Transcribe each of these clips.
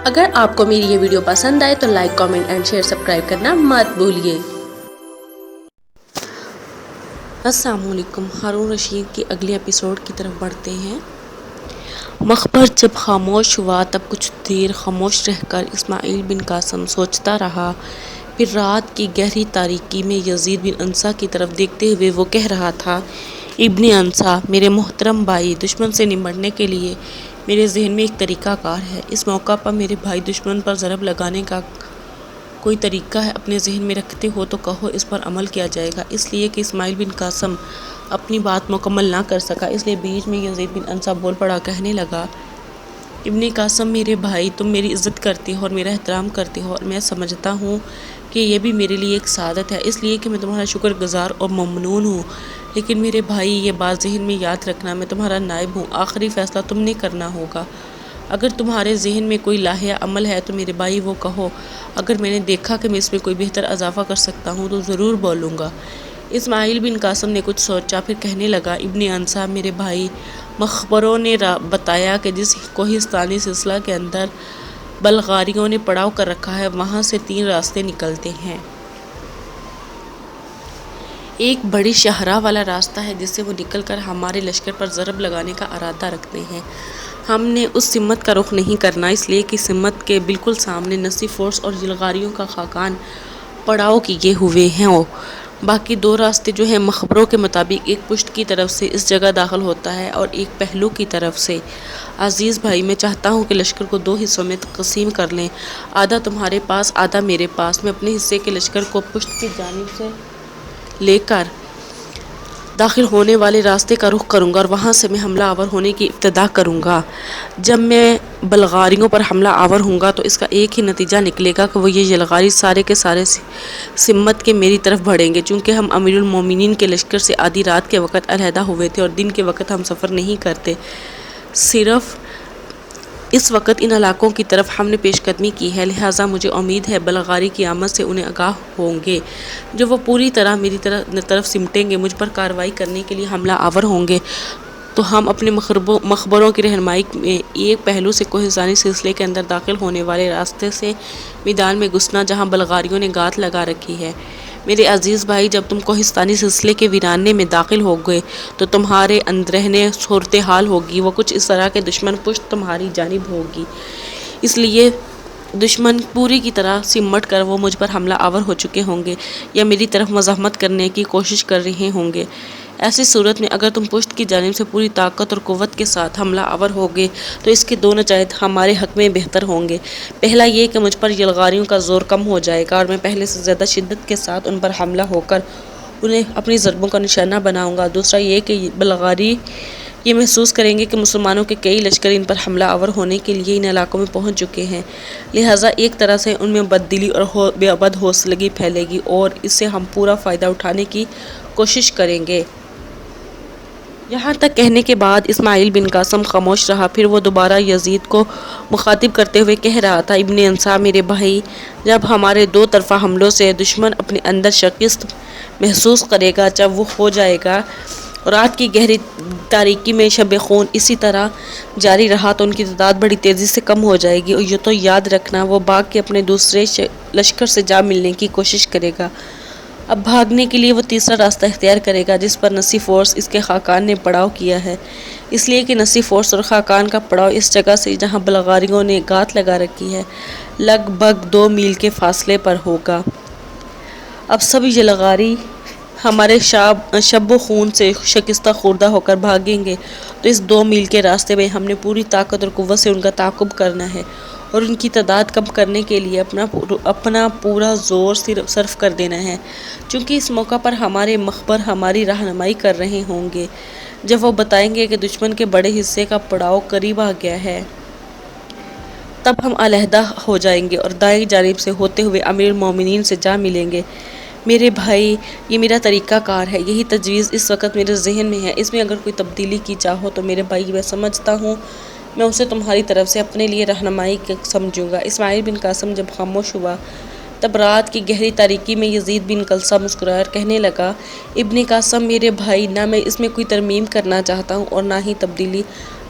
اگر آپ کو میری یہ ویڈیو پسند آئے تو like, comment and share, subscribe کرنا مت بھولیے۔ السلام علیکم۔ ہارون رشید کے اگلے ایپیسوڈ کی طرف بڑھتے ہیں۔ مخبر جب خاموش ہوا تب کچھ دیر خاموش رہ کر اسماعیل بن قاسم سوچتا رہا، پھر رات کی گہری تاریکی میں یزید بن انصا کی طرف دیکھتے ہوئے وہ کہہ رہا تھا: ابن انصا، میرے محترم بھائی، دشمن سے نمٹنے کے لیے میرے ذہن میں ایک طریقہ کار ہے۔ اس موقع پر میرے بھائی، دشمن پر ضرب لگانے کا کوئی طریقہ ہے اپنے ذہن میں رکھتے ہو تو کہو، اس پر عمل کیا جائے گا۔ اس لیے کہ اسماعیل بن قاسم اپنی بات مکمل نہ کر سکا، اس لیے بیچ میں یزید بن انصا بول پڑا، کہنے لگا: ابن قاسم میرے بھائی، تم میری عزت کرتے ہو اور میرا احترام کرتے ہو، اور میں سمجھتا ہوں کہ یہ بھی میرے لیے ایک سعادت ہے، اس لیے کہ میں تمہارا شکر گزار اور ممنون ہوں۔ لیکن میرے بھائی، یہ بات ذہن میں یاد رکھنا، میں تمہارا نائب ہوں، آخری فیصلہ تم نے کرنا ہوگا۔ اگر تمہارے ذہن میں کوئی لائحہ عمل ہے تو میرے بھائی وہ کہو، اگر میں نے دیکھا کہ میں اس میں کوئی بہتر اضافہ کر سکتا ہوں تو ضرور بولوں گا۔ اسماعیل بن قاسم نے کچھ سوچا، پھر کہنے لگا: ابن انصا میرے بھائی، مخبروں نے بتایا کہ جس کوہستانی سلسلہ کے اندر بلغاریوں نے پڑاؤ کر رکھا ہے، وہاں سے 3 راستے نکلتے ہیں۔ ایک بڑی شاہراہ والا راستہ ہے جس سے وہ نکل کر ہمارے لشکر پر ضرب لگانے کا ارادہ رکھتے ہیں۔ ہم نے اس سمت کا رخ نہیں کرنا، اس لیے کہ سمت کے بالکل سامنے نصی فورس اور یلغاریوں کا خاقان پڑاؤ کیے ہوئے ہیں۔ باقی 2 راستے جو ہیں، مخبروں کے مطابق ایک پشت کی طرف سے اس جگہ داخل ہوتا ہے اور ایک پہلو کی طرف سے۔ عزیز بھائی، میں چاہتا ہوں کہ لشکر کو 2 حصوں میں تقسیم کر لیں، آدھا تمہارے پاس، آدھا میرے پاس۔ میں اپنے حصے کے لشکر کو پشت کی جانب سے لے کر داخل ہونے والے راستے کا رخ کروں گا اور وہاں سے میں حملہ آور ہونے کی ابتدا کروں گا۔ جب میں بلغاریوں پر حملہ آور ہوں گا تو اس کا ایک ہی نتیجہ نکلے گا کہ وہ یہ یلغاری سارے کے سارے سمت کے میری طرف بڑھیں گے، چونکہ ہم امیر المومنین کے لشکر سے آدھی رات کے وقت علیحدہ ہوئے تھے اور دن کے وقت ہم سفر نہیں کرتے، صرف اس وقت ان علاقوں کی طرف ہم نے پیش قدمی کی ہے، لہٰذا مجھے امید ہے بلغاری کی آمد سے انہیں آگاہ ہوں گے۔ جب وہ پوری طرح میری طرف سمٹیں گے، مجھ پر کارروائی کرنے کے لیے حملہ آور ہوں گے، تو ہم اپنے مخبروں کی رہنمائی میں ایک پہلو سے کوہستانی سلسلے کے اندر داخل ہونے والے راستے سے میدان میں گھسنا، جہاں بلغاریوں نے گات لگا رکھی ہے۔ میرے عزیز بھائی، جب تم کوہستانی سلسلے کے ویرانے میں داخل ہوگے تو تمہارے اندرہنے صورتحال ہوگی وہ کچھ اس طرح کہ دشمن پشت تمہاری جانب ہوگی، اس لیے دشمن پوری کی طرح سمٹ کر وہ مجھ پر حملہ آور ہو چکے ہوں گے یا میری طرف مزاحمت کرنے کی کوشش کر رہے ہوں گے۔ ایسی صورت میں اگر تم پشت کی جانب سے پوری طاقت اور قوت کے ساتھ حملہ آور ہوگے تو اس کے 2 نتائج ہمارے حق میں بہتر ہوں گے۔ پہلا یہ کہ مجھ پر یلغاریوں کا زور کم ہو جائے گا اور میں پہلے سے زیادہ شدت کے ساتھ ان پر حملہ ہو کر انہیں اپنی ضربوں کا نشانہ بناؤں گا۔ دوسرا یہ کہ بلغاری یہ محسوس کریں گے کہ مسلمانوں کے کئی لشکر ان پر حملہ آور ہونے کے لیے ان علاقوں میں پہنچ چکے ہیں، لہٰذا ایک طرح سے ان میں بددلی اور بد حوصلگی پھیلے گی اور اس سے ہم پورا فائدہ اٹھانے کی کوشش کریں گے۔ یہاں تک کہنے کے بعد اسماعیل بن قاسم خاموش رہا، پھر وہ دوبارہ یزید کو مخاطب کرتے ہوئے کہہ رہا تھا: ابن انصا میرے بھائی، جب ہمارے 2 طرفہ حملوں سے دشمن اپنے اندر شکست محسوس کرے گا، جب وہ ہو جائے گا، رات کی گہری تاریکی میں شب خون اسی طرح جاری رہا تو ان کی تعداد بڑی تیزی سے کم ہو جائے گی، اور یہ تو یاد رکھنا وہ بھاگ کے اپنے دوسرے لشکر سے جا ملنے کی کوشش کرے گا۔ اب بھاگنے کے لیے وہ تیسرا راستہ اختیار کرے گا جس پر نصی فورس اس کے خاقان نے پڑاؤ کیا ہے، اس لیے کہ نصی فورس اور خاقان کا پڑاؤ اس جگہ سے جہاں بلغاریوں نے گات لگا رکھی ہے لگ بھگ 2 میل کے فاصلے پر ہوگا۔ اب سب یلغاری ہمارے شب و خون سے شکستہ خوردہ ہو کر بھاگیں گے تو اس 2 میل کے راستے میں ہم نے پوری طاقت اور قوت سے ان کا تعاقب کرنا ہے اور ان کی تعداد کم کرنے کے لیے اپنا پورا زور صرف کر دینا ہے، چونکہ اس موقع پر ہمارے مخبر ہماری رہنمائی کر رہے ہوں گے۔ جب وہ بتائیں گے کہ دشمن کے بڑے حصے کا پڑاؤ قریب آ گیا ہے، تب ہم علیحدہ ہو جائیں گے اور دائیں جانب سے ہوتے ہوئے امیر المومنین سے جا ملیں گے۔ میرے بھائی، یہ میرا طریقہ کار ہے، یہی تجویز اس وقت میرے ذہن میں ہے، اس میں اگر کوئی تبدیلی کی چاہو تو میرے بھائی میں سمجھتا ہوں میں اسے تمہاری طرف سے اپنے لیے رہنمائی سمجھوں گا۔ اسماعیل بن قاسم جب خاموش ہوا تب رات کی گہری تاریکی میں یزید بن قلصہ مسکرایا اور کہنے لگا: ابن قاسم میرے بھائی، نہ میں اس میں کوئی ترمیم کرنا چاہتا ہوں اور نہ ہی تبدیلی،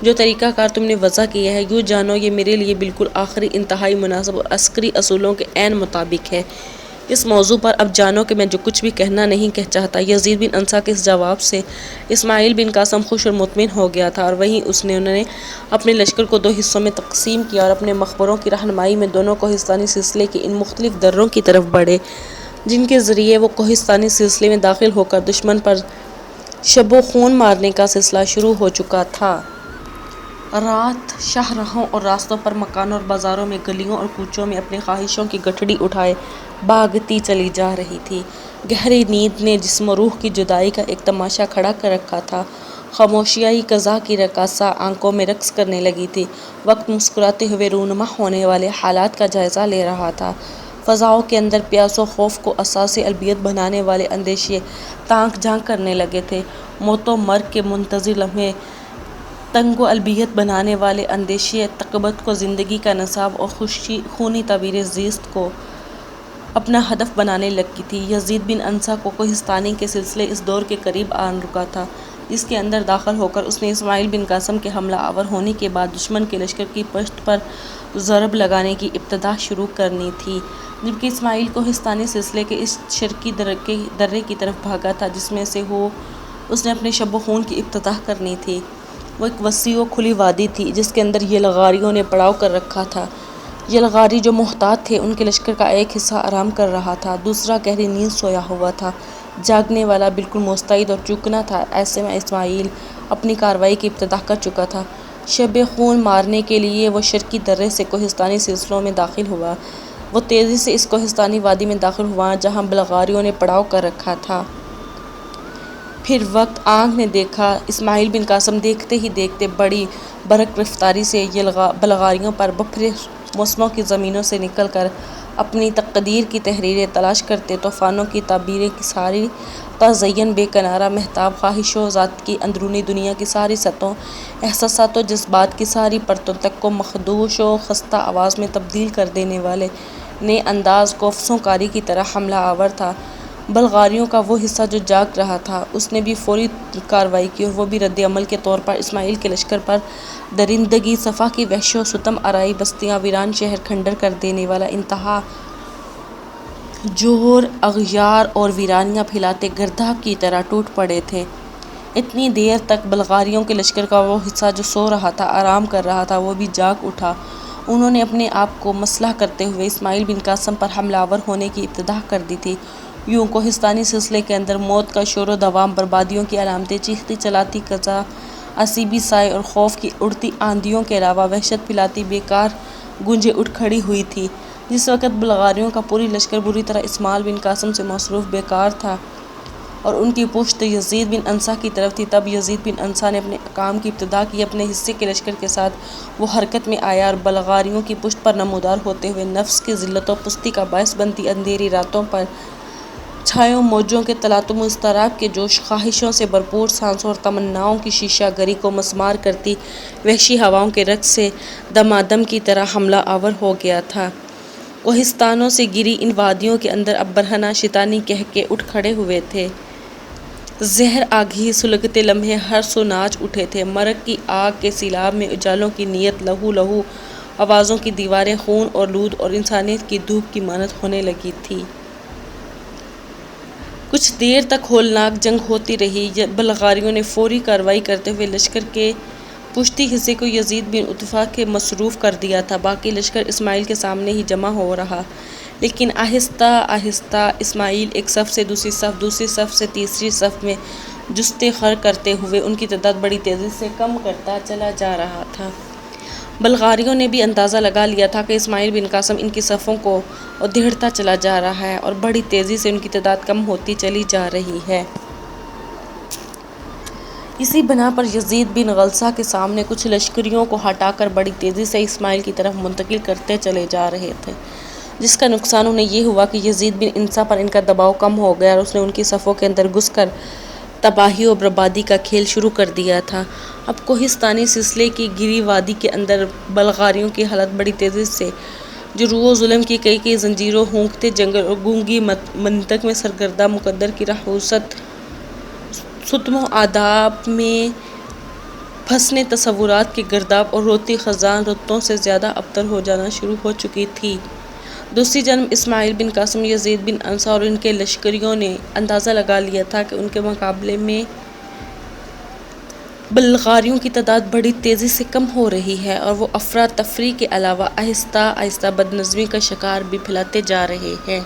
جو طریقہ کار تم نے وضع کیا ہے، یوں جانو یہ میرے لیے بالکل آخری، انتہائی مناسب اور عسکری اصولوں کے عین مطابق ہے۔ اس موضوع پر اب جانو کہ میں جو کچھ بھی کہنا نہیں کہہ چاہتا۔ یزید بن انصا کے اس جواب سے اسماعیل بن قاسم خوش اور مطمئن ہو گیا تھا، اور وہیں انہوں نے اپنے لشکر کو 2 حصوں میں تقسیم کیا اور اپنے مخبروں کی رہنمائی میں دونوں کوہستانی سلسلے کے ان مختلف دروں کی طرف بڑھے جن کے ذریعے وہ کوہستانی سلسلے میں داخل ہو کر دشمن پر شب و خون مارنے کا سلسلہ شروع ہو چکا تھا۔ رات شاہراہوں اور راستوں پر، مکانوں اور بازاروں میں، گلیوں اور کوچوں میں اپنی خواہشوں کی گٹھڑی اٹھائے بھاگتی چلی جا رہی تھی۔ گہری نیند نے جسم و روح کی جدائی کا ایک تماشا کھڑا کر رکھا تھا۔ خاموشیائی قضا کی رقاصہ آنکھوں میں رقص کرنے لگی تھی۔ وقت مسکراتے ہوئے رونما ہونے والے حالات کا جائزہ لے رہا تھا۔ فضاؤں کے اندر پیاس و خوف کو اساس البیت بنانے والے اندیشے تانک جھانک کرنے لگے تھے۔ موت و مرگ کے منتظر لمحے تنگ و البیت بنانے والے اندیشے تقبت کو زندگی کا نصاب اور خونی تعبیر زیست کو اپنا ہدف بنانے لگی تھی۔ یزید بن انصا کو کوہستانی کے سلسلے اس دور کے قریب آن رکا تھا جس کے اندر داخل ہو کر اس نے اسماعیل بن قاسم کے حملہ آور ہونے کے بعد دشمن کے لشکر کی پشت پر ضرب لگانے کی ابتدا شروع کرنی تھی، جبکہ اسماعیل کوہستانی سلسلے کے اس شرقی درے کی طرف بھاگا تھا جس میں سے اس نے اپنے شب و خون کی ابتدا کرنی تھی۔ وہ ایک وسیع و کھلی وادی تھی جس کے اندر یلغاریوں نے پڑاؤ کر رکھا تھا۔ یلغاری جو محتاط تھے، ان کے لشکر کا ایک حصہ آرام کر رہا تھا، دوسرا گہری نیند سویا ہوا تھا، جاگنے والا بالکل مستعد اور چوکنا تھا۔ ایسے میں اسماعیل اپنی کارروائی کی ابتدا کر چکا تھا۔ شب خون مارنے کے لیے وہ شرقی درے سے کوہستانی سلسلوں میں داخل ہوا۔ وہ تیزی سے اس کوہستانی وادی میں داخل ہوا جہاں بلغاریوں نے پڑاؤ کر رکھا تھا۔ پھر وقت آنکھ نے دیکھا، اسماعیل بن قاسم دیکھتے ہی دیکھتے بڑی برق رفتاری سے بلغاریوں پر بپھرے موسموں کی زمینوں سے نکل کر اپنی تقدیر کی تحریریں تلاش کرتے طوفانوں کی تعبیریں کی ساری تزئین بے کنارہ مہتاب خواہشوں ذات کی اندرونی دنیا کی ساری سطحوں، احساسات و جذبات کی ساری پرتوں تک کو مخدوش و خستہ آواز میں تبدیل کر دینے والے نئے انداز کو افسوں کاری کی طرح حملہ آور تھا۔ بلغاریوں کا وہ حصہ جو جاگ رہا تھا، اس نے بھی فوری کارروائی کی اور وہ بھی رد عمل کے طور پر اسماعیل کے لشکر پر درندگی صفا کی وحش و ستم آرائی بستیاں، ویران شہر کھنڈر کر دینے والا انتہا جوہر، اغیار اور ویرانیاں پھیلاتے گرداب کی طرح ٹوٹ پڑے تھے۔ اتنی دیر تک بلغاریوں کے لشکر کا وہ حصہ جو سو رہا تھا، آرام کر رہا تھا، وہ بھی جاگ اٹھا۔ انہوں نے اپنے آپ کو مسلح کرتے ہوئے اسماعیل بن قاسم پر حملہ آور ہونے کی ابتدا کر دی تھی۔ یوں کوہستانی سلسلے کے اندر موت کا شور و دوام، بربادیوں کی علامتیں، چیختی چلاتی قضا، عصیبی سائے اور خوف کی اڑتی آندھیوں کے علاوہ وحشت پھیلاتی بیکار گونجیں اٹھ کھڑی ہوئی تھی۔ جس وقت بلغاریوں کا پوری لشکر بری طرح اسماعیل بن قاسم سے مصروف بیکار تھا اور ان کی پشت یزید بن انصا کی طرف تھی، تب یزید بن انصا نے اپنے کام کی ابتدا کی۔ اپنے حصے کے لشکر کے ساتھ وہ حرکت میں آیا اور بلغاریوں کی پشت پر نمودار ہوتے ہوئے نفس کی ذلت و پستی کا باعث بنتی اندھیری راتوں پر چھائوں موجوں کے تلاطم و اضطراب کے جوش، خواہشوں سے بھرپور سانسوں اور تمناؤں کی شیشہ گری کو مسمار کرتی وحشی ہواؤں کے رقص سے دمادم کی طرح حملہ آور ہو گیا تھا۔ کوہستانوں سے گری ان وادیوں کے اندر اب برہنہ شیطانی قہقہے اٹھ کھڑے ہوئے تھے۔ زہر آگہی سلگتے لمحے ہرس و ناچ اٹھے تھے۔ مرگ کی آگ کے سیلاب میں اجالوں کی نیت لہو لہو آوازوں کی دیواریں خون اور لود اور انسانیت کی دھوپ کی مانند ہونے لگی تھی۔ کچھ دیر تک ہولناک جنگ ہوتی رہی۔ بلغاریوں نے فوری کارروائی کرتے ہوئے لشکر کے پشتی حصے کو یزید بن عتبہ کے مصروف کر دیا تھا۔ باقی لشکر اسماعیل کے سامنے ہی جمع ہو رہا، لیکن آہستہ آہستہ اسماعیل ایک صف سے دوسری صف، دوسری صف سے تیسری صف میں جستے خر کرتے ہوئے ان کی تعداد بڑی تیزی سے کم کرتا چلا جا رہا تھا۔ بلغاریوں نے بھی اندازہ لگا لیا تھا کہ اسماعیل بن قاسم ان کی صفوں کو ادھیڑتا چلا جا رہا ہے اور بڑی تیزی سے ان کی تعداد کم ہوتی چلی جا رہی ہے۔ اسی بنا پر یزید بن غلسہ کے سامنے کچھ لشکریوں کو ہٹا کر بڑی تیزی سے اسماعیل کی طرف منتقل کرتے چلے جا رہے تھے، جس کا نقصان انہیں یہ ہوا کہ یزید بن انصا پر ان کا دباؤ کم ہو گیا اور اس نے ان کی صفوں کے اندر گھس کر تباہی و بربادی کا کھیل شروع کر دیا تھا۔ اب کوہستانی سلسلے کی گری وادی کے اندر بلغاریوں کی حالت بڑی تیزی سے جروح و ظلم کی کئی زنجیروں، ہونکتے جنگل اور گونگی منطق میں سرگرداں مقدر کی رحوست، ستم و عذاب میں پھنسنے تصورات کے گرداب اور روتی خزاں رتوں سے زیادہ ابتر ہو جانا شروع ہو چکی تھی۔ دوسری جنگ اسماعیل بن قاسم، یزید بن انصا اور ان کے لشکریوں نے اندازہ لگا لیا تھا کہ ان کے مقابلے میں بلغاریوں کی تعداد بڑی تیزی سے کم ہو رہی ہے اور وہ افراتفری کے علاوہ آہستہ آہستہ بدنظمی کا شکار بھی پھیلاتے جا رہے ہیں۔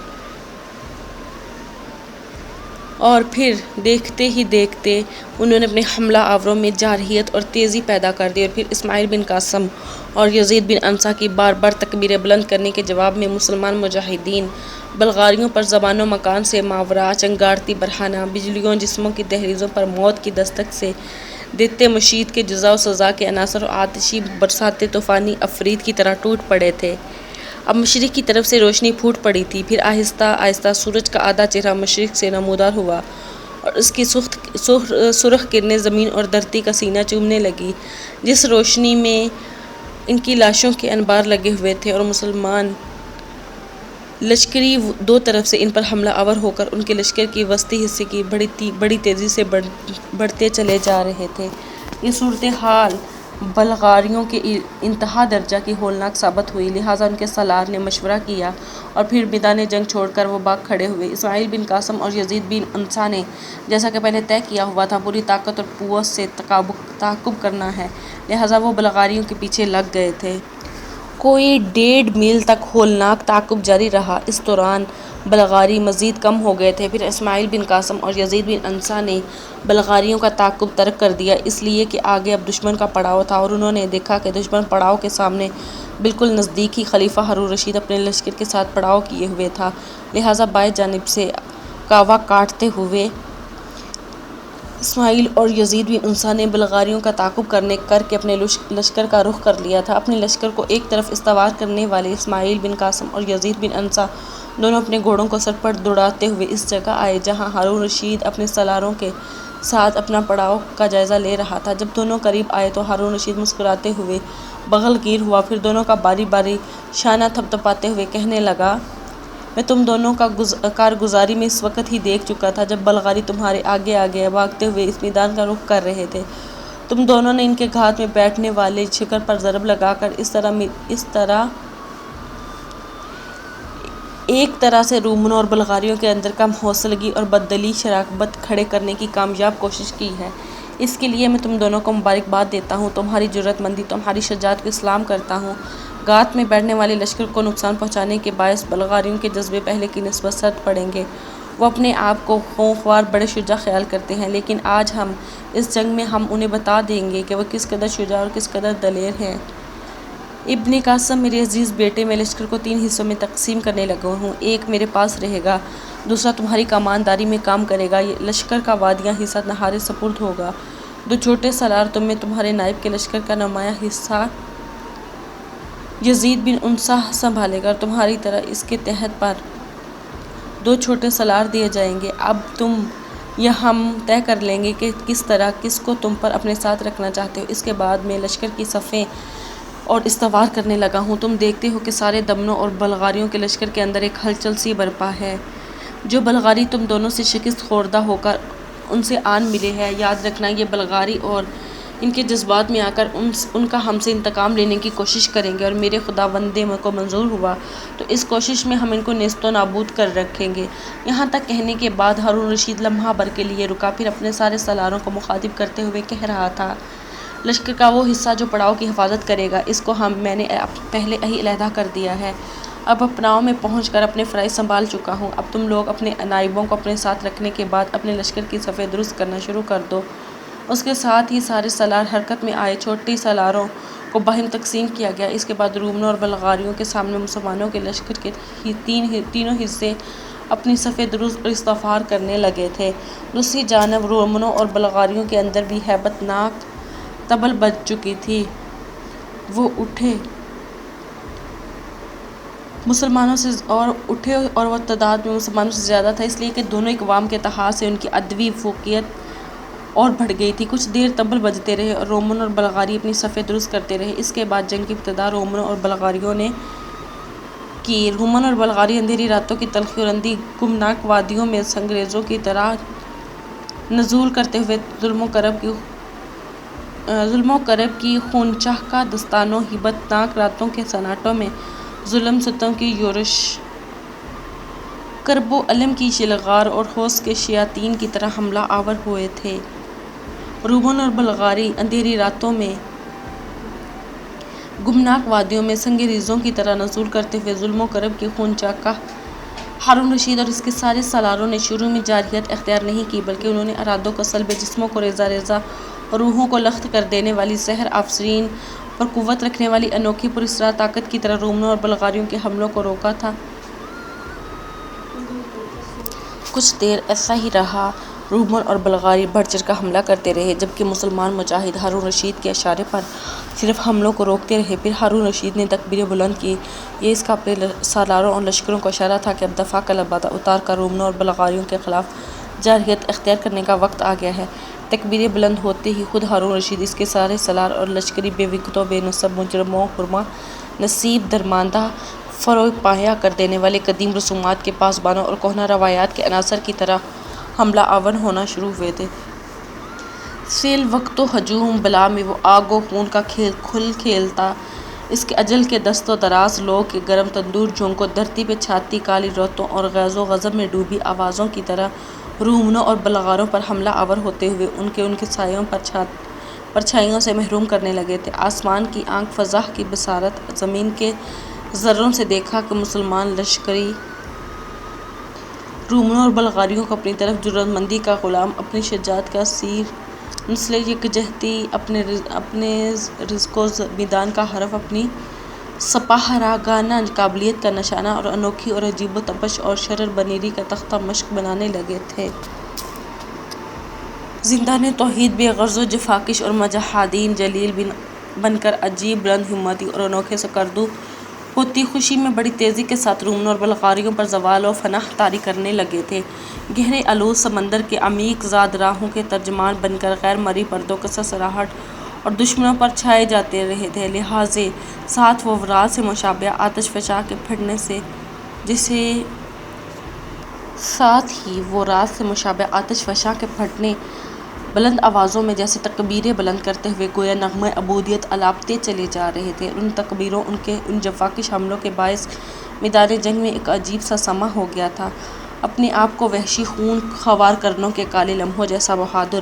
اور پھر دیکھتے ہی دیکھتے انہوں نے اپنے حملہ آوروں میں جارحیت اور تیزی پیدا کر دی، اور پھر اسماعیل بن قاسم اور یزید بن انصا کی بار بار تکبیریں بلند کرنے کے جواب میں مسلمان مجاہدین بلغاریوں پر زبان و مکان سے ماورا چنگارتی برہنہ بجلیوں جسموں کی دہلیزوں پر موت کی دستک سے دیتے مشیط کے جزا و سزا کے عناصر اور آتشی برساتیں طوفانی عفریت کی طرح ٹوٹ پڑے تھے۔ اب مشرق کی طرف سے روشنی پھوٹ پڑی تھی، پھر آہستہ آہستہ سورج کا آدھا چہرہ مشرق سے نمودار ہوا اور اس کی سرخ کرنیں زمین اور دھرتی کا سینہ چومنے لگی، جس روشنی میں ان کی لاشوں کے انبار لگے ہوئے تھے، اور مسلمان لشکری دو طرف سے ان پر حملہ آور ہو کر ان کے لشکر کی وسطی حصے کی بڑی تیزی سے بڑھتے چلے جا رہے تھے۔ یہ صورتحال بلغاریوں کے انتہا درجہ کی ہولناک ثابت ہوئی، لہٰذا ان کے سالار نے مشورہ کیا اور پھر میدان جنگ چھوڑ کر وہ بھاگ کھڑے ہوئے۔ اسماعیل بن قاسم اور یزید بن انصا نے، جیسا کہ پہلے طے کیا ہوا تھا، پوری طاقت اور قوت سے تعاقب کرنا ہے، لہٰذا وہ بلغاریوں کے پیچھے لگ گئے تھے۔ کوئی 1.5 میل تک ہولناک تعاقب جاری رہا۔ اس دوران بلغاری مزید کم ہو گئے تھے۔ پھر اسماعیل بن قاسم اور یزید بن انصا نے بلغاریوں کا تعاقب ترک کر دیا، اس لیے کہ آگے اب دشمن کا پڑاؤ تھا، اور انہوں نے دیکھا کہ دشمن پڑاؤ کے سامنے بالکل نزدیک ہی خلیفہ ہارون الرشید اپنے لشکر کے ساتھ پڑاؤ کیے ہوئے تھا، لہٰذا بائیں جانب سے کاوا کاٹتے ہوئے اسماعیل اور یزید بن انصا نے بلغاریوں کا تعاقب کر کے اپنے لشکر کا رخ کر لیا تھا۔ اپنے لشکر کو ایک طرف استوار کرنے والے اسماعیل بن قاسم اور یزید بن انصا دونوں اپنے گھوڑوں کو سر پر دوڑاتے ہوئے اس جگہ آئے جہاں ہارون الرشید اپنے سالاروں کے ساتھ اپنا پڑاؤ کا جائزہ لے رہا تھا۔ جب دونوں قریب آئے تو ہارون الرشید مسکراتے ہوئے بغل گیر ہوا، پھر دونوں کا باری باری شانہ تھپتھپاتے ہوئے کہنے لگا، میں تم دونوں کا کارگزاری میں اس وقت ہی دیکھ چکا تھا جب بلغاری تمہارے آگے آگے بھاگتے ہوئے اس میدان کا رخ کر رہے تھے۔ تم دونوں نے ان کے گھات میں بیٹھنے والے شکر پر ضرب لگا کر ایک طرح سے رومنوں اور بلغاریوں کے اندر کم حوصلگی اور بددلی شراکت کھڑے کرنے کی کامیاب کوشش کی ہے۔ اس کے لیے میں تم دونوں کو مبارکباد دیتا ہوں، تمہاری جرأت مندی، تمہاری شجاعت کو سلام کرتا ہوں۔ گھات میں بیٹھنے والے لشکر کو نقصان پہنچانے کے باعث بلغاریوں کے جذبے پہلے کی نسبت سرد پڑیں گے۔ وہ اپنے آپ کو خوفوار بڑے شجاع خیال کرتے ہیں، لیکن آج اس جنگ میں ہم انہیں بتا دیں گے کہ وہ کس قدر شجاع اور کس قدر دلیر ہیں۔ ابن قاسم، میرے عزیز بیٹے، میں لشکر کو 3 حصوں میں تقسیم کرنے لگا ہوں۔ ایک میرے پاس رہے گا، دوسرا تمہاری کمانداری میں کام کرے گا۔ یہ لشکر کا وادیاں حصہ تمہارے سپرد ہوگا۔ 2 چھوٹے سالار تم میں تمہارے نائب کے لشکر کا نمایاں حصہ یزید بن انصا سنبھالے گا، اور تمہاری طرح اس کے تحت پر 2 چھوٹے سالار دیے جائیں گے۔ اب تم یا ہم طے کر لیں گے کہ کس طرح کس کو تم پر اپنے ساتھ رکھنا چاہتے ہو۔ اس کے بعد میں لشکر کی صفیں اور استوار کرنے لگا ہوں۔ تم دیکھتے ہو کہ سارے دمنوں اور بلغاریوں کے لشکر کے اندر ایک ہلچل سی برپا ہے۔ جو بلغاری تم دونوں سے شکست خوردہ ہو کر ان سے آن ملے ہیں، یاد رکھنا یہ بلغاری اور ان کے جذبات میں آ کر ان کا ہم سے انتقام لینے کی کوشش کریں گے، اور میرے خداوند کو منظور ہوا تو اس کوشش میں ہم ان کو نیست و نابود کر رکھیں گے۔ یہاں تک کہنے کے بعد ہارون الرشید لمحہ بھر کے لیے رکا، پھر اپنے سارے سالاروں کو مخاطب کرتے ہوئے کہہ رہا تھا، لشکر کا وہ حصہ جو پڑاؤ کی حفاظت کرے گا، اس کو میں نے پہلے ہی علیحدہ کر دیا ہے۔ اب پڑاؤ میں پہنچ کر اپنے فرائض سنبھال چکا ہوں۔ اب تم لوگ اپنے نائبوں کو اپنے ساتھ رکھنے کے بعد اپنے لشکر کی صفیں درست کرنا شروع کر دو۔ اس کے ساتھ ہی سارے سالار حرکت میں آئے۔ چھوٹے سالاروں کو باہم تقسیم کیا گیا۔ اس کے بعد رومنوں اور بلغاریوں کے سامنے مسلمانوں کے لشکر کے تینوں حصے اپنی صفیں درست اور استوار کرنے لگے تھے۔ دوسری جانب رومنوں اور بلغاریوں کے اندر بھی ہیبت ناک طبل بج چکی تھی۔ وہ اٹھے اور وہ تعداد میں مسلمانوں سے زیادہ تھا، اس لیے کہ دونوں اقوام کے اتحاد سے ان کی عدوی فوقیت اور بڑھ گئی تھی۔ کچھ دیر طبل بجتے رہے اور رومن اور بلغاری اپنی صفیں درست کرتے رہے۔ اس کے بعد جنگ کی ابتدا رومنوں اور بلغاریوں نے کی۔ رومن اور بلغاری اندھیری راتوں کی تلخی اور اندھی گمناک وادیوں میں سنگریزوں کی طرح نزول کرتے ہوئے ظلم و کرب کی ظلم و کرب کی خونچاہ داستانوں، ہیبتناک راتوں کے سناٹوں میں ظلم ستم کی یورش، کرب و الم کی شلغار اور حوث کے شیاطین کی طرح حملہ آور ہوئے تھے۔ رومن اور بلغاری اندھیری راتوں میں، گمناک وادیوں میں سنگ ریزوں کی طرح نزول کرتے ہوئے ظلم و کرب کی خونچاہ ہارون رشید اور اس کے سارے سالاروں نے شروع میں جارحیت اختیار نہیں کی، بلکہ انہوں نے ارادوں کو سلب، جسموں کو ریزہ ریزہ اور روحوں کو لخت کر دینے والی سحر آفرین پر قوت رکھنے والی انوکھی پراسرار طاقت کی طرح رومنوں اور بلغاریوں کے حملوں کو روکا تھا۔ کچھ دیر ایسا ہی رہا۔ رومن اور بلغاری بڑھ چڑھ کر حملہ کرتے رہے، جبکہ مسلمان مجاہد ہارون رشید کے اشارے پر صرف حملوں کو روکتے رہے۔ پھر ہارون رشید نے تکبیریں بلند کیں۔ یہ اس کا اپنے سالاروں اور لشکروں کو اشارہ تھا کہ اب دفاع کا لبادہ اتار کر رومنوں اور بلغاریوں کے خلاف جارحیت اختیار کرنے کا وقت آ گیا ہے۔ تکبیریں بلند ہوتے ہی خود ہارون رشید، اس کے سارے سالار اور لشکری بے وقتوں، بے نسب، مجرموں، حرمہ نصیب، درماندہ، فروغ پایہ کر دینے والے قدیم رسومات کے پاسبانوں اور کہنہ روایات کے عناصر کی طرح حملہ آور ہونا شروع ہوئے تھے۔ سیل وقت و ہجوم بلا میں وہ آگ و خون کا کھیل کھیلتا، اس کے اجل کے دست و دراز لو کے گرم تندور جھونکوں، دھرتی پہ چھاتی کالی ریتوں اور غیظ و غضب میں ڈوبی آوازوں کی طرح رومنوں اور بلغاروں پر حملہ آور ہوتے ہوئے ان کے سایوں پرچھائیوں سے محروم کرنے لگے تھے۔ آسمان کی آنکھ فضح کی بصارت، زمین کے ذروں سے دیکھا کہ مسلمان لشکری رومنوں اور بلغاریوں کو اپنی طرف جرأت مندی کا غلام، اپنی شجاعت کا اسیر، نسل یکجہتی، اپنے رزق و میدان کا حرف، اپنی سپاہراگانہ قابلیت کا نشانہ اور انوکھی اور عجیب و تپش اور شرر بنیری کا تختہ مشق بنانے لگے تھے۔ زندان توحید بے غرض و جفاکش اور مجاہدین جلیل بن کر عجیب بلند ہمتی اور انوکھے سکردو ہوتی خوشی میں بڑی تیزی کے ساتھ رومنوں اور بلغاریوں پر زوال و فناء طاری کرنے لگے تھے۔ گہرے آلود سمندر کے عمیق زاد راہوں کے ترجمان بن کر غیر مرئی پردوں کے سرسراہٹ اور دشمنوں پر چھائے جاتے رہے تھے۔ لہٰذا ساتھ وہ رات سے مشابہہ آتش فشاں کے پھٹنے سے بلند آوازوں میں جیسے تکبیریں بلند کرتے ہوئے گویا نغمہ عبودیت الاپتے چلے جا رہے تھے۔ ان تکبیروں، ان جفاکش حملوں کے باعث میدان جنگ میں ایک عجیب سا سما ہو گیا تھا۔ اپنے آپ کو وحشی خون خوار کرنوں کے کالے لمحوں جیسا بہادر،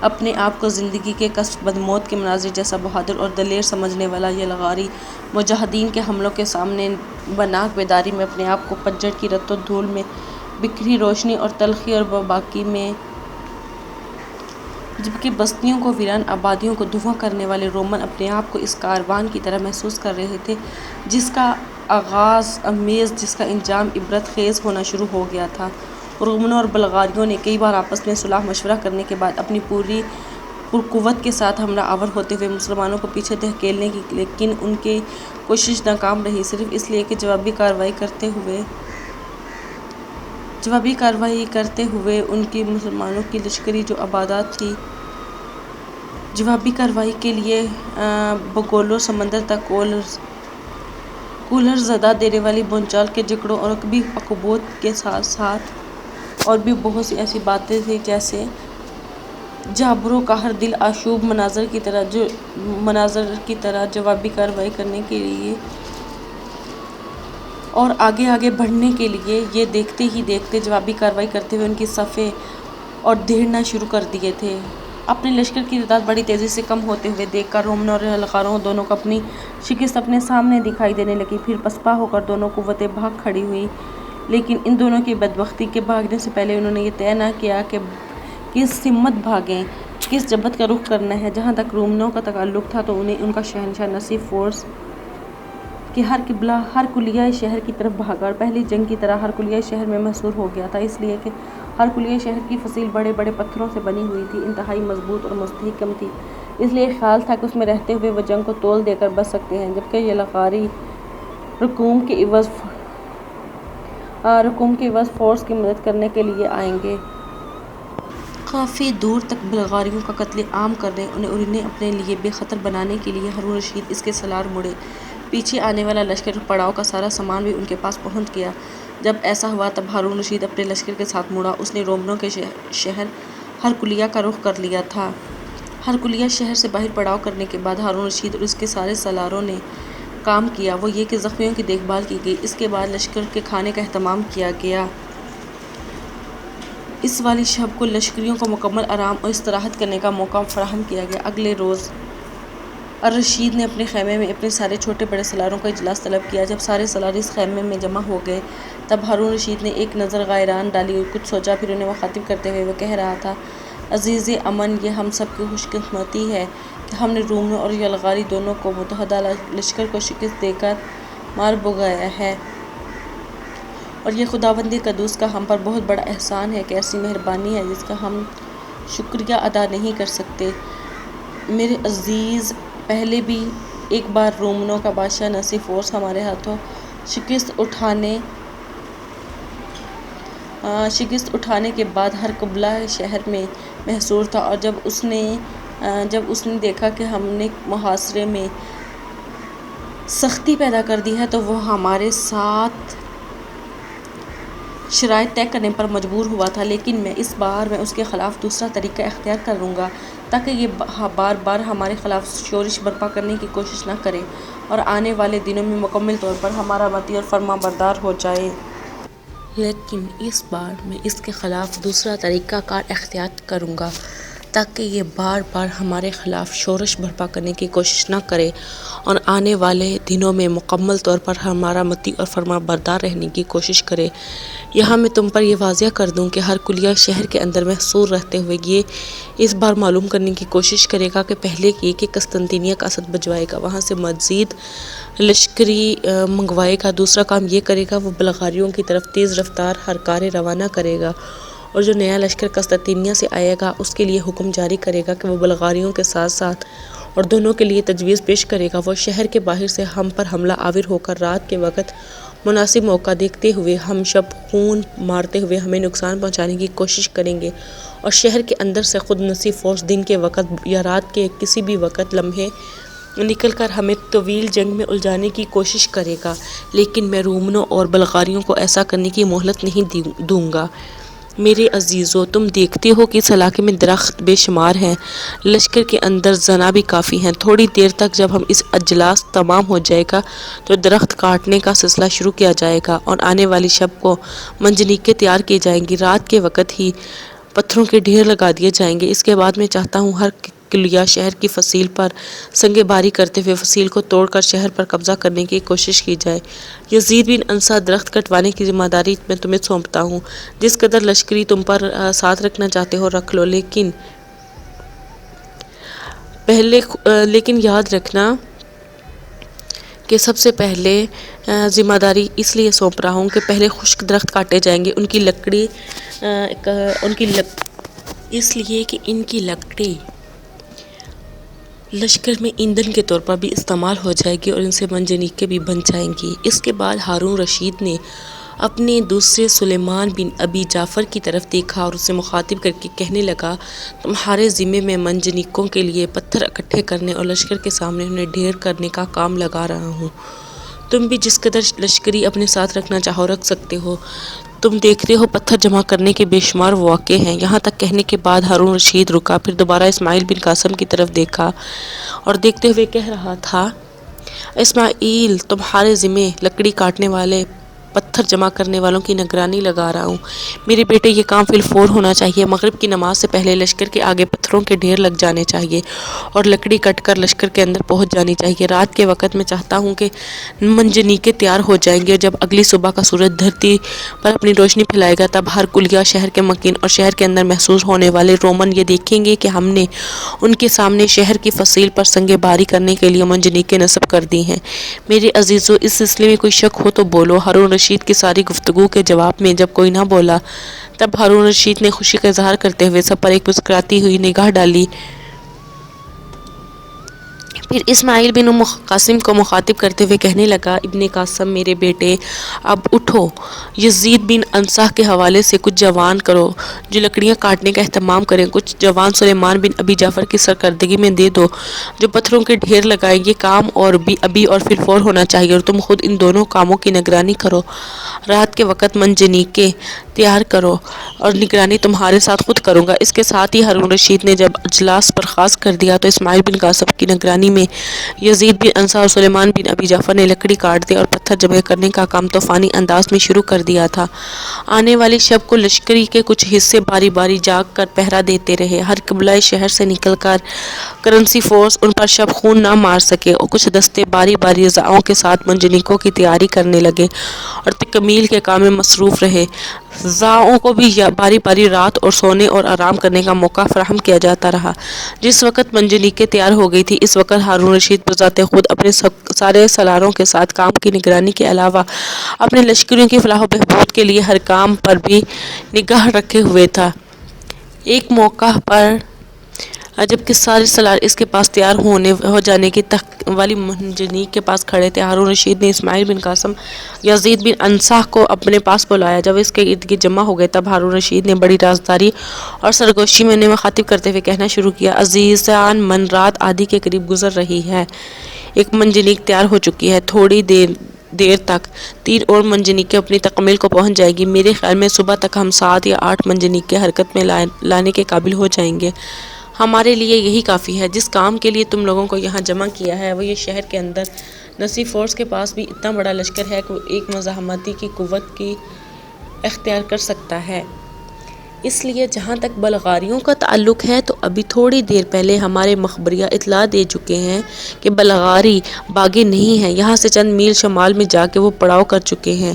اپنے آپ کو زندگی کے کسب بدموت کے مناظر جیسا بہادر اور دلیر سمجھنے والا یلغاری مجاہدین کے حملوں کے سامنے بناک بیداری میں اپنے آپ کو پتجھڑ کی رت و دھول میں، بکھری روشنی اور تلخی اور وباکی میں، جبکہ بستیوں کو ویران، آبادیوں کو دھواں کرنے والے رومن اپنے آپ کو اس کاروان کی طرح محسوس کر رہے تھے جس کا آغاز امیز، جس کا انجام عبرت خیز ہونا شروع ہو گیا تھا۔ رومنوں اور بلغاریوں نے کئی بار آپس میں صلاح مشورہ کرنے کے بعد اپنی پوری پرقوت کے ساتھ حملہ آور ہوتے ہوئے مسلمانوں کو پیچھے دھکیلنے کی، لیکن ان کی کوشش ناکام رہی، صرف اس لیے کہ جوابی کارروائی کرتے ہوئے ان کی مسلمانوں کی لشکری جو آبادات تھی، جوابی کارروائی کے لیے بگولور سمندر تک کولر زدہ دینے والی بونچال کے جھگڑوں اور کبھی عقوبات کے ساتھ ساتھ اور بھی بہت سی ایسی باتیں تھیں جیسے جابر و قہر، دل آشوب مناظر کی طرح جوابی کارروائی کرنے کے لیے اور آگے بڑھنے کے لیے، یہ دیکھتے ہی دیکھتے جوابی کارروائی کرتے ہوئے ان کی صفیں اور دیرنا شروع کر دیے تھے۔ اپنے لشکر کی تعداد بڑی تیزی سے کم ہوتے ہوئے دیکھ کر رومنوں اور بلغاریوں دونوں کو اپنی شکست اپنے سامنے دکھائی دینے لگی۔ پھر پسپا ہو کر دونوں قوتیں بھاگ کھڑی ہوئیں، لیکن ان دونوں کی بدبختی کہ بھاگنے سے پہلے انہوں نے یہ طے نہ کیا کہ کس سمت بھاگیں، کس جبہت کا رخ کرنا ہے۔ جہاں تک رومنوں کا تعلق تھا تو انہیں ان کا شہنشاہ نصیب فورس کہ ہر قبلہ ہر کلیہ شہر کی طرف بھاگا اور پہلی جنگ کی طرح ہر کلیہ شہر میں محصور ہو گیا تھا، اس لیے کہ ہر کلیہ شہر کی فصیل بڑے بڑے پتھروں سے بنی ہوئی تھی، انتہائی مضبوط اور مستحکم تھی، اس لیے خیال تھا کہ اس میں رہتے ہوئے وہ جنگ کو تول دے کر بچ سکتے ہیں، جبکہ یلغاری رقوم کے عوض فورس کی مدد کرنے کے لیے آئیں گے۔ کافی دور تک بلغاریوں کا قتل عام کرنے اور انہیں اپنے لیے بے خطر بنانے کے لیے ہارون رشید اس کے سالار مڑے۔ پیچھے آنے والا لشکر پڑاؤ کا سارا سامان بھی ان کے پاس پہنچ گیا۔ جب ایسا ہوا تب ہارون رشید اپنے لشکر کے ساتھ مڑا۔ اس نے رومنوں کے شہر ہرکلیہ کا رخ کر لیا تھا۔ ہرکلیہ شہر سے باہر پڑاؤ کرنے کے بعد ہارون رشید اور اس کے سارے سالاروں نے کام کیا وہ یہ کہ زخمیوں کی دیکھ بھال کی گئی۔ اس کے بعد لشکر کے کھانے کا اہتمام کیا گیا۔ اس والی شب کو لشکریوں کو مکمل آرام اور استراحت کرنے کا موقع فراہم کیا گیا۔ اگلے روز الرشید نے اپنے خیمے میں اپنے سارے چھوٹے بڑے سالاروں کا اجلاس طلب کیا۔ جب سارے سالار اس خیمے میں جمع ہو گئے تب ہارون رشید نے ایک نظر غائران ڈالی اور کچھ سوچا، پھر انہیں مخاطب کرتے ہوئے وہ کہہ رہا تھا: عزیز امن، یہ ہم سب کی خوش قسمتی ہے کہ ہم نے رومیوں اور یلغاری دونوں کو متحدہ لشکر کو شکست دے کر مار بھگایا ہے، اور یہ خداوند قدوس کا ہم پر بہت بڑا احسان ہے کہ ایسی مہربانی ہے جس کا ہم شکریہ ادا نہیں کر سکتے۔ میرے عزیز، پہلے بھی ایک بار رومنوں کا بادشاہ نسی فورس ہمارے ہاتھوں شکست اٹھانے کے بعد ہرقلیہ شہر میں محصور تھا، اور جب اس نے دیکھا کہ ہم نے محاصرے میں سختی پیدا کر دی ہے تو وہ ہمارے ساتھ شرائط طے کرنے پر مجبور ہوا تھا، لیکن اس بار میں اس کے خلاف دوسرا طریقہ اختیار کروں گا تاکہ یہ بار بار ہمارے خلاف شورش برپا کرنے کی کوشش نہ کرے اور آنے والے دنوں میں مکمل طور پر ہمارا مطیع اور فرما بردار ہو جائے۔ لیکن اس بار میں اس کے خلاف دوسرا طریقہ کار اختیار کروں گا تاکہ یہ بار بار ہمارے خلاف شورش برپا کرنے کی کوشش نہ کرے اور آنے والے دنوں میں مکمل طور پر ہمارا مطیع اور فرما بردار رہنے کی کوشش کرے۔ یہاں میں تم پر یہ واضح کر دوں کہ ہرقلیہ شہر کے اندر محصور رہتے ہوئے یہ اس بار معلوم کرنے کی کوشش کرے گا کہ پہلے یہ کہ قسطنطنیہ کا اسد بھجوائے گا، وہاں سے مزید لشکری منگوائے گا۔ دوسرا کام یہ کرے گا، وہ بلغاریوں کی طرف تیز رفتار ہرکاریں روانہ کرے گا، اور جو نیا لشکر قسطنطنیہ سے آئے گا اس کے لیے حکم جاری کرے گا کہ وہ بلغاریوں کے ساتھ ساتھ اور دونوں کے لیے تجویز پیش کرے گا۔ وہ شہر کے باہر سے ہم پر حملہ آور ہو کر رات کے وقت مناسب موقع دیکھتے ہوئے ہم شب خون مارتے ہوئے ہمیں نقصان پہنچانے کی کوشش کریں گے، اور شہر کے اندر سے خود نسی فورس دن کے وقت یا رات کے کسی بھی وقت لمحے نکل کر ہمیں طویل جنگ میں الجھانے کی کوشش کرے گا، لیکن میں رومنوں اور بلغاریوں کو ایسا کرنے کی مہلت نہیں دوں گا۔ میرے عزیزو، تم دیکھتے ہو کہ اس علاقے میں درخت بے شمار ہیں، لشکر کے اندر زناں بھی کافی ہیں۔ تھوڑی دیر تک جب ہم اس اجلاس تمام ہو جائے گا تو درخت کاٹنے کا سلسلہ شروع کیا جائے گا اور آنے والی شب کو منجنیقیں تیار کی جائیں گی۔ رات کے وقت ہی پتھروں کے ڈھیر لگا دیے جائیں گے۔ اس کے بعد میں چاہتا ہوں ہرقلیہ شہر کی فصیل پر سنگ باری کرتے ہوئے فصیل کو توڑ کر شہر پر قبضہ کرنے کی کوشش کی جائے۔ یزید بن انصا، درخت کٹوانے کی ذمہ داری میں تمہیں سونپتا ہوں۔ جس قدر لشکری تم پر ساتھ رکھنا چاہتے ہو رکھ لو، لیکن یاد رکھنا کہ سب سے پہلے ذمہ داری اس لیے سونپ رہا ہوں کہ پہلے خشک درخت کاٹے جائیں گے، اس لیے کہ ان کی لکڑی لشکر میں ایندھن کے طور پر بھی استعمال ہو جائے گی اور ان سے منجنیقیں بھی بن جائیں گی۔ اس کے بعد ہارون رشید نے اپنے دوسرے سلیمان بن ابی جعفر کی طرف دیکھا اور اسے مخاطب کر کے کہنے لگا: تمہارے ذمے میں منجنیقوں کے لیے پتھر اکٹھے کرنے اور لشکر کے سامنے انہیں ڈھیر کرنے کا کام لگا رہا ہوں۔ تم بھی جس قدر لشکری اپنے ساتھ رکھنا چاہو رکھ سکتے ہو۔ تم دیکھتے ہو پتھر جمع کرنے کے بے شمار مواقع ہیں۔ یہاں تک کہنے کے بعد ہارون رشید رکا، پھر دوبارہ اسماعیل بن قاسم کی طرف دیکھا اور دیکھتے ہوئے کہہ رہا تھا: اسماعیل، تمہارے ذمے لکڑی کاٹنے والے پتھر جمع کرنے والوں کی نگرانی لگا رہا ہوں۔ میرے بیٹے، یہ کام فی الفور ہونا چاہیے۔ مغرب کی نماز سے پہلے لشکر کے آگے پتھروں کے ڈھیر لگ جانے چاہیے اور لکڑی کٹ کر لشکر کے اندر پہنچ جانی چاہیے۔ رات کے وقت میں چاہتا ہوں کہ منجنیقیں تیار ہو جائیں گی اور جب اگلی صبح کا سورج دھرتی پر اپنی روشنی پھیلائے گا تب ہرقلیہ شہر کے مکین اور شہر کے اندر محصور ہونے والے رومن یہ دیکھیں گے کہ ہم نے ان کے سامنے شہر کی فصیل پر سنگ باری کرنے کے لیے منجنیقیں نصب کر دی ہیں۔ میرے عزیزو، اس سلسلے میں کوئی شک ہو تو بولو۔ ہارون رشید کی ساری گفتگو کے جواب میں جب کوئی نہ بولا تب ہارون رشید نے خوشی کا اظہار کرتے ہوئے سب پر ایک مسکراتی ہوئی نگاہ ڈالی۔ پھر اسماعیل بن قاسم کو مخاطب کرتے ہوئے کہنے لگا: ابن قاسم، میرے بیٹے، اب اٹھو، یزید بن انصا کے حوالے سے کچھ جوان کرو جو لکڑیاں کاٹنے کا اہتمام کریں، کچھ جوان سلیمان بن ابی جعفر کی سرکردگی میں دے دو جو پتھروں کے ڈھیر لگائیں۔ یہ کام اور بھی ابھی اور فی الفور ہونا چاہیے اور تم خود ان دونوں کاموں کی نگرانی کرو۔ رات کے وقت منجنیقیں تیار کرو اور نگرانی تمہارے ساتھ خود کروں گا۔ اس کے ساتھ ہی ہارون رشید نے جب اجلاس برخاست کر دیا تو اسماعیل بن قاسم کی نگرانی میں یزید بن انصا اور سلیمان بن ابی جعفر نے لکڑی کاٹنے اور پتھر جمع کرنے کا کام طوفانی انداز میں شروع کر دیا تھا۔ آنے والی شب کو لشکری کے کچھ حصے باری باری جاگ کر پہرا دیتے رہے۔ ہر قبلہ شہر سے نکل کر کرنسی فورس ان پر شب خون نہ مار سکے اور کچھ دستے باری باری ضعوں کے ساتھ منجنیقوں کی تیاری کرنے لگے اور تکمیل کے کام میں مصروف رہے۔ ضعوں کو بھی باری باری رات اور سونے اور آرام کرنے کا موقع فراہم کیا جاتا رہا۔ جس وقت منجنیقیں تیار ہو گئی تھی اس وقت ہارون رشید بذات خود اپنے سارے سالاروں کے ساتھ کام کی نگرانی کے علاوہ اپنے لشکریوں کی فلاح و بہبود کے لیے ہر کام پر بھی نگاہ رکھے ہوئے تھا۔ ایک موقع پر جبکہ سارے سالار اس کے پاس تیار ہو جانے کی والی منجنیق کے پاس کھڑے تھے، ہارون رشید نے اسماعیل بن قاسم یزید بن انصا کو اپنے پاس بلایا۔ جب اس کے ارد گرد جمع ہو گئے تب ہارون رشید نے بڑی رازداری اور سرگوشی میں انہیں مخاطب کرتے ہوئے کہنا شروع کیا: عزیزان من، رات آدھی کے قریب گزر رہی ہے، ایک منجنیق تیار ہو چکی ہے، تھوڑی دیر تک 3 اور منجنیقیں اپنی تکمیل کو پہنچ جائیں گی۔ میرے خیال میں صبح تک ہم 7 یا 8 منجنیقیں حرکت میں لانے کے قابل ہو جائیں گے۔ ہمارے لیے یہی کافی ہے۔ جس کام کے لیے تم لوگوں کو یہاں جمع کیا ہے وہ یہ شہر کے اندر نسی فورس کے پاس بھی اتنا بڑا لشکر ہے کہ وہ ایک مزاحمتی کی قوت کی اختیار کر سکتا ہے۔ اس لیے جہاں تک بلغاریوں کا تعلق ہے تو ابھی تھوڑی دیر پہلے ہمارے مخبریہ اطلاع دے چکے ہیں کہ بلغاری باغی نہیں ہیں، یہاں سے چند میل شمال میں جا کے وہ پڑاؤ کر چکے ہیں،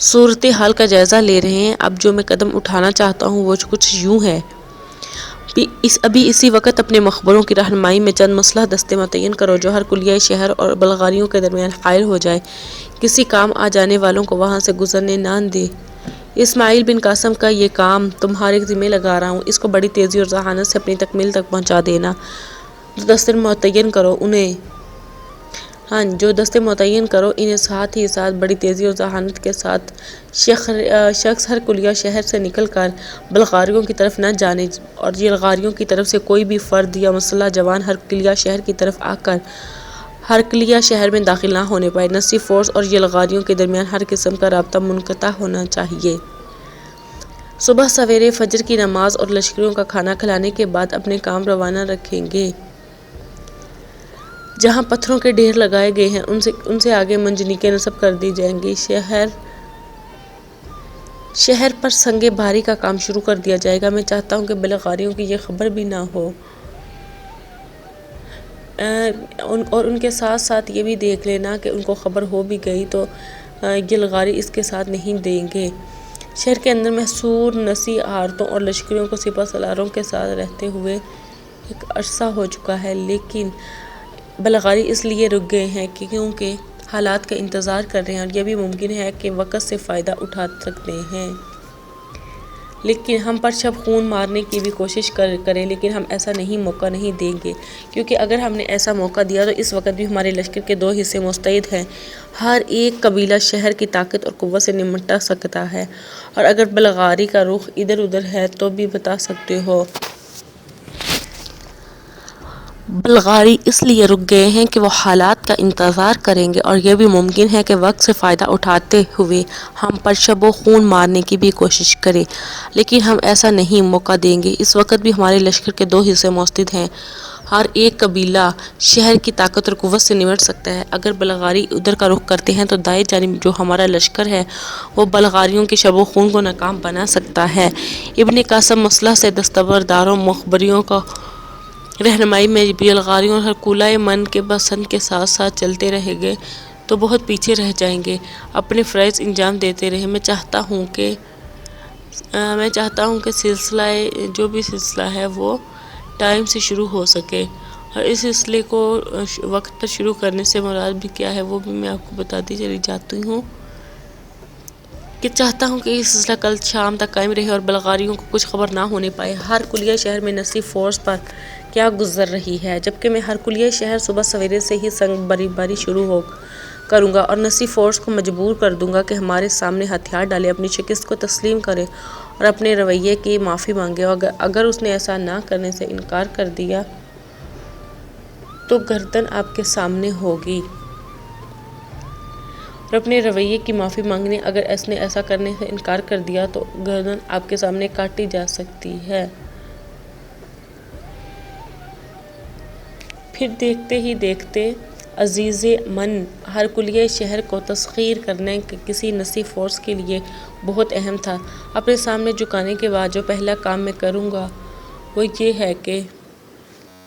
صورتحال کا جائزہ لے رہے ہیں۔ اب جو میں قدم اٹھانا چاہتا ہوں وہ کچھ یوں ہے، ابھی اسی وقت اپنے مخبروں کی رہنمائی میں چند مسلح دستے متعین کرو جو ہر کلیہ شہر اور بلغاریوں کے درمیان حائل ہو جائے، کسی کام آ جانے والوں کو وہاں سے گزرنے نہ دے۔ اسماعیل بن قاسم کا یہ کام تمہارے ذمہ لگا رہا ہوں، اس کو بڑی تیزی اور ذہانت سے اپنی تکمیل تک پہنچا دینا۔ جو دستے متعین کرو انہیں ساتھ ہی ساتھ بڑی تیزی اور ذہانت کے ساتھ شخص ہر کلیہ شہر سے نکل کر بلغاریوں کی طرف نہ جانے اور یلغاریوں کی طرف سے کوئی بھی فرد یا مسلح جوان ہر کلیہ شہر کی طرف آ کر ہر کلیہ شہر میں داخل نہ ہونے پائے۔ نسی فورس اور یلغاریوں کے درمیان ہر قسم کا رابطہ منقطع ہونا چاہیے۔ صبح سویرے فجر کی نماز اور لشکریوں کا کھانا کھلانے کے بعد اپنے کام روانہ رکھیں گے۔ جہاں پتھروں کے ڈھیر لگائے گئے ہیں ان سے آگے منجنیقیں نصب کر دی جائیں گی۔ شہر پر سنگ بھاری کا کام شروع کر دیا جائے گا۔ میں چاہتا ہوں کہ بلغاریوں کی یہ خبر بھی نہ ہو اور ان کے ساتھ ساتھ یہ بھی دیکھ لینا کہ ان کو خبر ہو بھی گئی تو یلغاری اس کے ساتھ نہیں دیں گے۔ شہر کے اندر محصور نسی عارتوں اور لشکریوں کو سپہ سالاروں کے ساتھ رہتے ہوئے ایک عرصہ ہو چکا ہے، لیکن بلغاری اس لیے رک گئے ہیں کیونکہ حالات کا انتظار کر رہے ہیں اور یہ بھی ممکن ہے کہ وقت سے فائدہ اٹھا سکتے ہیں۔ لیکن ہم پر شب خون مارنے کی بھی کوشش کریں، لیکن ہم ایسا موقع نہیں دیں گے، کیونکہ اگر ہم نے ایسا موقع دیا تو اس وقت بھی ہمارے لشکر کے 2 حصے مستعد ہیں۔ ہر ایک قبیلہ شہر کی طاقت اور قوت سے نمٹ سکتا ہے، اور اگر بلغاری کا رخ ادھر ادھر ہے تو بھی بتا سکتے ہو۔ بلغاری اس لیے رک گئے ہیں کہ وہ حالات کا انتظار کریں گے اور یہ بھی ممکن ہے کہ وقت سے فائدہ اٹھاتے ہوئے ہم پر شب و خون مارنے کی بھی کوشش کریں، لیکن ہم ایسا نہیں موقع دیں گے۔ اس وقت بھی ہمارے لشکر کے 2 حصے مستعد ہیں، ہر ایک قبیلہ شہر کی طاقت اور قوت سے نمٹ سکتا ہے۔ اگر بلغاری ادھر کا رخ کرتے ہیں تو دائیں جانب جو ہمارا لشکر ہے وہ بلغاریوں کے شب و خون کو ناکام بنا سکتا ہے۔ ابن قاسم مسلح سے دستبرداروں مخبریوں کو رہنمائی میں یلغاریوں اور ہر کولہ من کے بسند کے ساتھ ساتھ چلتے رہیں گے تو بہت پیچھے رہ جائیں گے۔ اپنے فرائض انجام دیتے رہیں۔ میں چاہتا ہوں کہ جو بھی سلسلہ ہے وہ ٹائم سے شروع ہو سکے، اور اس سلسلے کو وقت پر شروع کرنے سے مراد بھی کیا ہے وہ بھی میں آپ کو بتاتی چلی جاتی ہوں کہ چاہتا ہوں کہ یہ سلسلہ کل شام تک قائم رہے اور بلغاریوں کو کچھ خبر نہ ہونے پائے ہر کلیہ شہر میں نسی فورس پر کیا گزر رہی ہے، جبکہ میں ہر کلیہ شہر صبح سویرے سے ہی سنگ باری شروع کروں گا اور نسی فورس کو مجبور کر دوں گا کہ ہمارے سامنے ہتھیار ڈالے، اپنی شکست کو تسلیم کرے اور اپنے رویے کی معافی مانگے، اور اگر اس نے ایسا نہ کرنے سے انکار کر دیا تو گردن آپ کے سامنے ہوگی۔ اور اپنے رویے کی معافی مانگنے، اگر اس نے ایسا کرنے سے انکار کر دیا تو گردن آپ کے سامنے کاٹی جا سکتی ہے۔ پھر دیکھتے ہی دیکھتے عزیز من ہر کلیہ شہر کو تسخیر کرنے کے کسی نسی فورس کے لیے بہت اہم تھا۔ اپنے سامنے جھکانے کے بعد جو پہلا کام میں کروں گا وہ یہ ہے کہ